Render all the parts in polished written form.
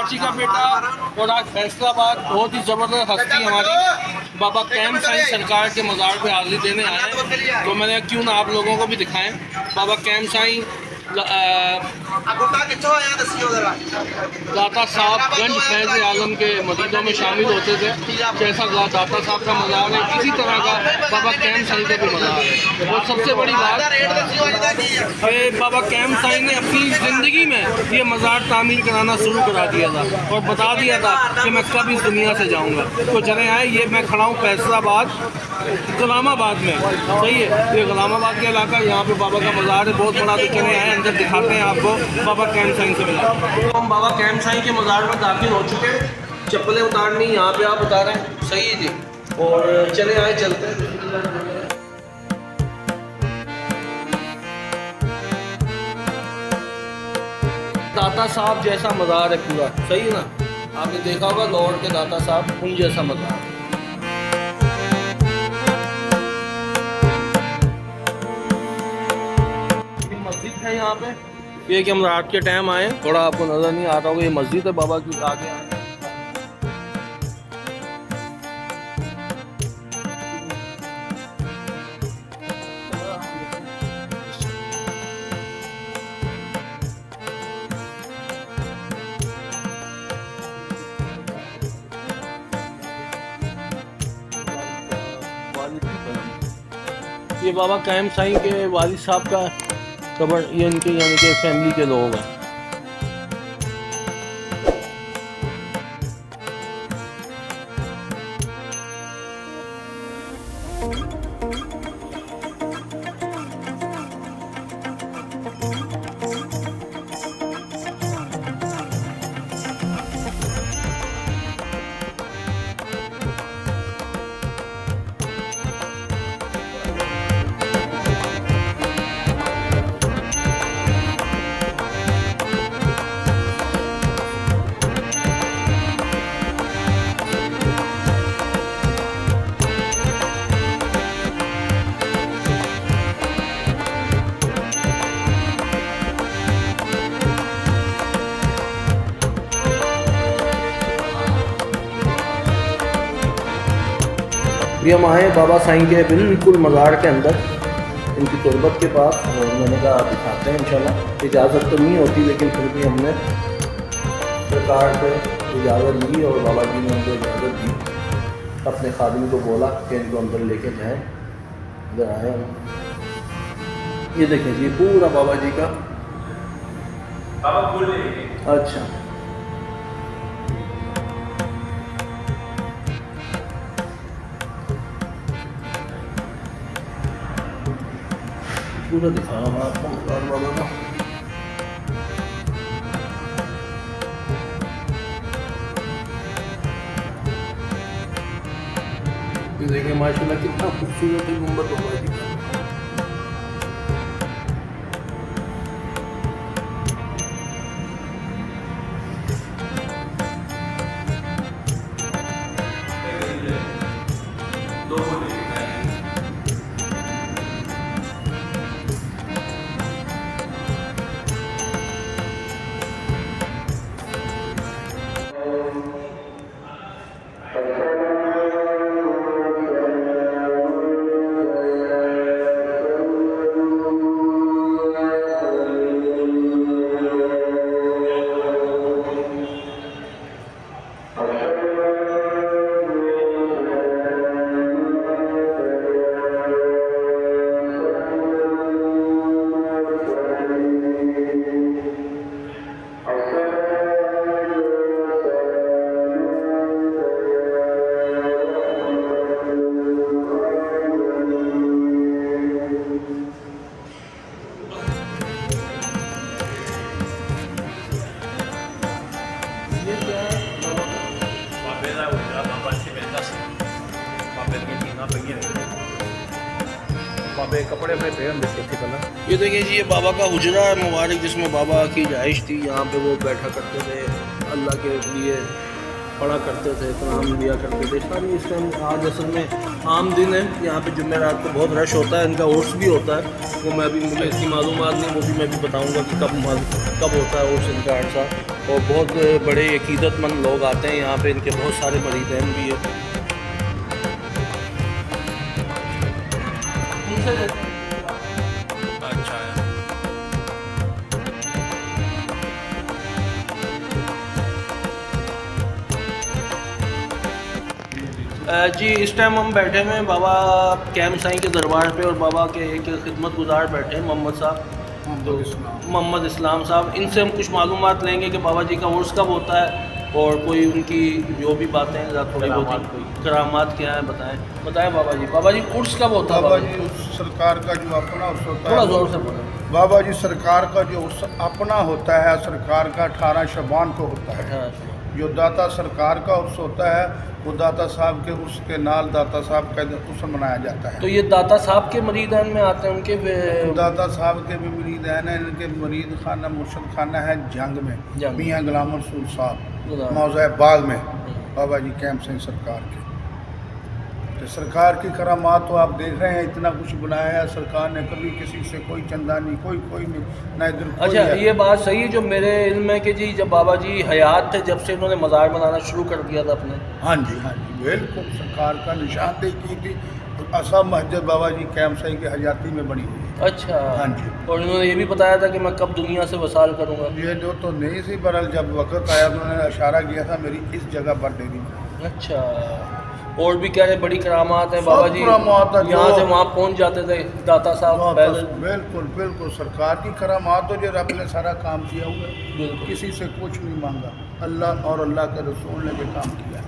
कराची का बेटा और आज फैसलाबाद बहुत ही ज़बरदस्त हस्ती हमारी बाबा कैम साईं सरकार के मज़ार पे हाजिरी देने आए हैं। तो मैंने क्यों ना आप लोगों को भी दिखाएं। बाबा कैम साईं दाता साहब गंज फैज़ आलम के मदीनों में शामिल होते थे। जैसा दाता साहब का मज़ार है इसी तरह का बाबा कैम साईं का भी मज़ार है। और सबसे बड़ी बात कि बाबा कैम साईं ने अपनी ज़िंदगी में ये मज़ार तामीर कराना शुरू करा दिया था और बता दिया था कि मैं कब इस दुनिया से जाऊँगा। तो चले आए, ये मैं खड़ा हूँ फैसलाबाद गुलामाबाद में, सही है। ये गुलामाबाद का इलाका, यहाँ पे बाबा का मज़ार है बहुत बड़ा। तो चले आए अंदर दिखाते हैं आपको बाबा कैम साईं से मिला। तो हम बाबा कैम साईं के मज़ार में दाखिल हो चुके हैं। चप्पलें उतारनी यहाँ पे आप उतारें, सही है जी। और चले आए, चलते हैं। दाता साहब जैसा मज़ार है पूरा, सही है ना। आपने देखा होगा लाहौर के दाता साहब, उन जैसा मज़ार। मस्जिद है यहाँ पे। ये कि हम रात के टाइम आए, थोड़ा आपको नज़र नहीं आता होगा, ये मस्जिद है बाबा की आगे आए। ये बाबा कैम साईं के वालिद साहब का कब्र, ये इनके यानी कि फैमिली के लोग हैं। ये हम आए बाबा साईं के बिल्कुल मज़ार के अंदर, इनकी तुरबत के पास। और मैंने कहा दिखाते हैं इंशाल्लाह। इजाज़त तो नहीं होती लेकिन फिर भी हमने सरकार से इजाज़त ली और बाबा जी ने उनको इजाज़त दी। अपने खादिम को बोला कि इनको अंदर लेके जाएँ। इधर आए हम, ये देखें जी पूरा बाबा जी का। अच्छा, पूरा दिखा रहा हूँ आपको मज़ार बाबा का। ये देखिए माशाल्लाह कितना खूबसूरत है गुंबद बाबा जी का। कपड़े अपने पैर देखते पहला। ये देखिए जी, ये बाबा का हुजरा है मुबारक, जिसमें बाबा की रिहाइश थी। यहाँ पे वो बैठा करते थे अल्लाह के लिए पढ़ा करते थे, कलाम दिया करते थे। सारी इस टाइम आज असल में आम दिन है, यहाँ पे जुमेरात को बहुत रश होता है, इनका उर्स भी होता है, वो मैं भी, मुझे इसकी मालूमात नहीं, वो भी मैं भी बताऊँगा कि कब होता है उर्स इनका अर्सा। और बहुत बड़े अकीदतमंद लोग आते हैं यहाँ पे, इनके बहुत सारे मरीदैन भी है। अच्छा है जी। इस टाइम हम बैठे हुए हैं बाबा कैम साईं के दरबार पे, और बाबा के एक खिदमत गुजार बैठे हैं मोहम्मद साहब, तो मोहम्मद इस्लाम साहब। इनसे हम कुछ मालूमात लेंगे कि बाबा जी का उर्स कब होता है, और कोई उनकी जो भी बातें हैं थोड़ी बहुत करामात क्या है बताएं बाबा जी। बाबा जी उर्स कब होता है? बाबा जी उस सरकार का जो अपना उर्स होता है, थोड़ा ज़ोर से बोलें। बाबा जी सरकार का जो उर्स अपना होता है, सरकार का 18 शबान को होता है। जो दाता सरकार का उर्स होता है, वो दाता साहब के उर्स के नाल दाता साहब का उर्स मनाया जाता है। तो ये दाता साहब के मरीदान में आते हैं उनके दाता साहब के भी मरीदान हैं। इनके मरीद खाना मुर्शद खाना है जंग में, मियाँ गुलाम रसूल साहब मौज़ा बाग में, बाबा जी कैम सिंह सरकार के। तो सरकार की करामात तो आप देख रहे हैं, इतना कुछ बनाया है सरकार ने, कभी किसी से कोई चंदा नहीं, कोई नहीं, ना इधर। अच्छा, ये बात सही है जो मेरे इल्म है कि जी जब बाबा जी हयात थे, जब से इन्होंने मज़ार बनाना शुरू कर दिया था अपने। हाँ जी बिल्कुल, सरकार का निशानदेही की थी। असम मस्जिद बाबा जी कैम सिंह की हयाती में बनी हुई है। अच्छा, हाँ जी। और इन्होंने ये भी बताया था कि मैं कब दुनिया से वसाल करूँगा। ये जो तो नहीं सी, बरल जब वक्त आया तो उन्होंने इशारा किया था मेरी इस जगह पर डेरी में। अच्छा, और भी क्या है, बड़ी करामात है बाबा जी, यहाँ से वहाँ पहुँच जाते थे दाता साहब। बिल्कुल सरकार की करामात हो, जो रब ने सारा काम किया हुआ, किसी से कुछ नहीं मांगा, अल्लाह और अल्लाह के रसूल ने भी काम किया।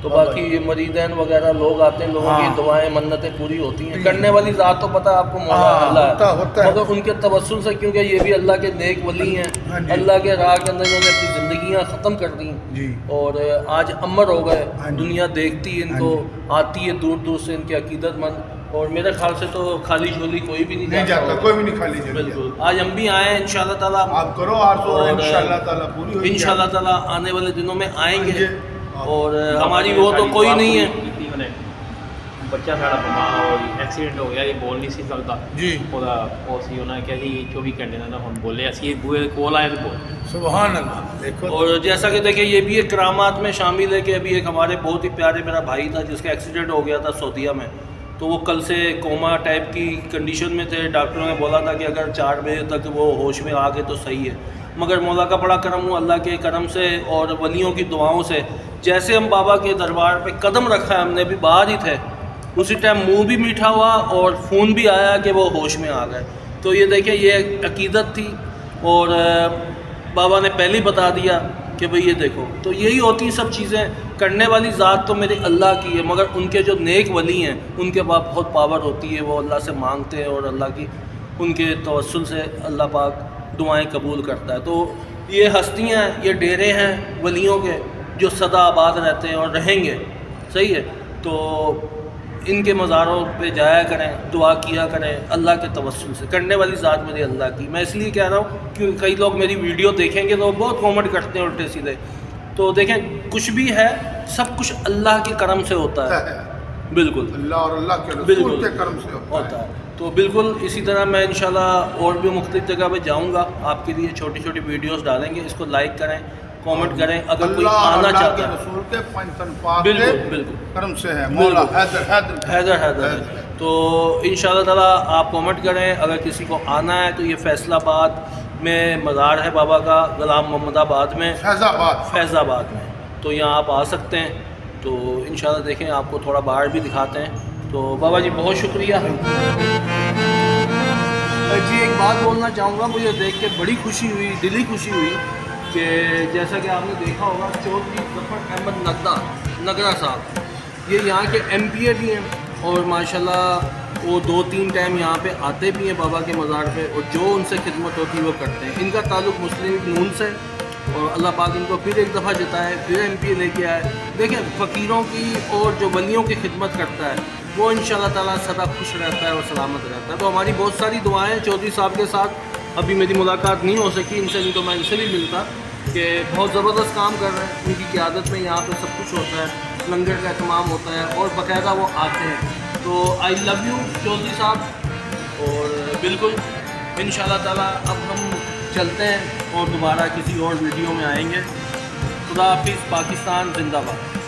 तो बाकी ये मरीदैन वगैरह लोग आते हैं, लोगों की दुआएं मन्नतें पूरी होती हैं। करने वाली ज़ात तो पता है आपको मौला अल्लाह है, मगर उनके तवस्सुल से, क्योंकि ये भी अल्लाह के नेक वली हैं, अल्लाह के राह के अंदर इन्होंने अपनी ज़िंदगियाँ ख़त्म कर दी और आज अमर हो गए। दुनिया देखती है इनको, आती है दूर दूर से इनके अकीदतमंद, और मेरे ख्याल से तो खाली झोली कोई भी नहीं जाता, कोई भी नहीं खाली झोली। बिल्कुल, आज हम भी आए हैं इंशाल्लाह ताला, आप करो और इंशाल्लाह ताला पूरी होगी, इंशाल्लाह ताला आने वाले दिनों में आएंगे। और हमारी वो तो कोई नहीं है, बच्चा साढ़ा बीमार हो एक्सीडेंट हो गया, ये बोल नहीं सी सकता जी, ਉਹਦਾ ਉਹ ਸੀ ਉਹਨਾਂ ਨੇ ਕਿਹਾ ਜੀ 24 घंटे ना ਹੁਣ बोले ਅਸੀਂ बूहे कोल आए तो बोल सुभान अल्लाह। देखो, और जैसा कि देखिए ये भी एक करामात में शामिल है कि अभी एक हमारे बहुत ही प्यारे मेरा भाई था जिसका एक्सीडेंट हो गया था सऊदीया में, तो वो कल से कोमा टाइप की कंडीशन में थे। डॉक्टरों ने बोला था कि अगर 4 बजे तक वो होश में आ गए तो सही है, मगर मौला का बड़ा करम हुआ, अल्लाह के करम से और वलियों की दुआओं से, जैसे हम बाबा के दरबार पे कदम रखा है हमने, अभी बाहर ही थे, उसी टाइम मुंह भी मीठा हुआ और फ़ोन भी आया कि वो होश में आ गए। तो ये देखिए, ये अकीदत थी और बाबा ने पहले ही बता दिया कि भाई ये देखो। तो यही होती सब चीज़ें, करने वाली ज़ात तो मेरे अल्लाह की है, मगर उनके जो नेक वली हैं उनके पास बहुत पावर होती है, वो अल्लाह से मांगते हैं और अल्लाह की उनके तवस्सुल से अल्लाह पाक दुआएं कबूल करता है। तो ये हस्तियाँ, ये डेरे हैं वलियों के जो सदा आबाद रहते हैं और रहेंगे, सही है। तो इनके मज़ारों पे जाया करें, दुआ किया करें अल्लाह के तवस्सुल से। करने वाली ज़ात मेरी अल्लाह की, मैं इसलिए कह रहा हूँ क्योंकि कई लोग मेरी वीडियो देखेंगे तो बहुत कमेंट करते हैं उल्टे सीधे। तो देखें, कुछ भी है सब कुछ अल्लाह के करम से होता है, बिल्कुल अल्लाह और अल्लाह के रसूल के करम से होता है। तो बिल्कुल इसी तरह मैं इंशाल्लाह और भी मुख्तलिफ जगह पे जाऊँगा, आपके लिए छोटी छोटी वीडियोस डालेंगे, इसको लाइक करें, कमेंट करें, अगर कोई आना चाहता है। रसूल के बिल्कुल बिल्कुल करम से है, मौला हैदर। तो इंशाल्लाह ताला आप कमेंट करें, अगर किसी को आना है तो ये फैसलाबाद में मज़ार है बाबा का, गुलाम मोहम्मदाबाद में, फैज़ाबाद में, तो यहाँ आप आ सकते हैं। तो इंशाल्लाह देखें, आपको थोड़ा बाहर भी दिखाते हैं। तो बाबा जी बहुत शुक्रिया जी। एक बात बोलना चाहूँगा, मुझे देख के बड़ी खुशी हुई, दिली खुशी हुई कि जैसा कि आपने देखा होगा चौधरी ज़फ़र अहमद नगरा साहब, ये यहाँ के MPA भी हैं और माशाल्लाह वो 2-3 टाइम यहाँ पे आते भी हैं बाबा के मज़ार पे, और जो उनसे खिदमत होती है वो करते हैं। इनका ताल्लुक़ मुस्लिम नून से, और अल्लाह पाक इनको फिर एक दफ़ा जिताए, फिर MPA लेके आए। देखिए, फ़कीरों की और जो वलियों की खिदमत करता है वो इंशाल्लाह ताला सदा खुश रहता है और सलामत रहता है। तो हमारी बहुत सारी दुआएं चौधरी साहब के साथ, अभी मेरी मुलाकात नहीं हो सकी इनसे, नहीं तो मैं इनसे भी मिलता। कि बहुत ज़बरदस्त काम कर रहे हैं। उनकी क़यादत में यहाँ पे सब कुछ होता है, लंगर का एहतमाम होता है और बाकायदा वो आते हैं। तो आई लव यू चौधरी साहब। और बिल्कुल इंशाल्लाह ताला अब हम चलते हैं और दोबारा किसी और वीडियो में आएंगे। खुदा हाफिज़। पाकिस्तान जिंदाबाद।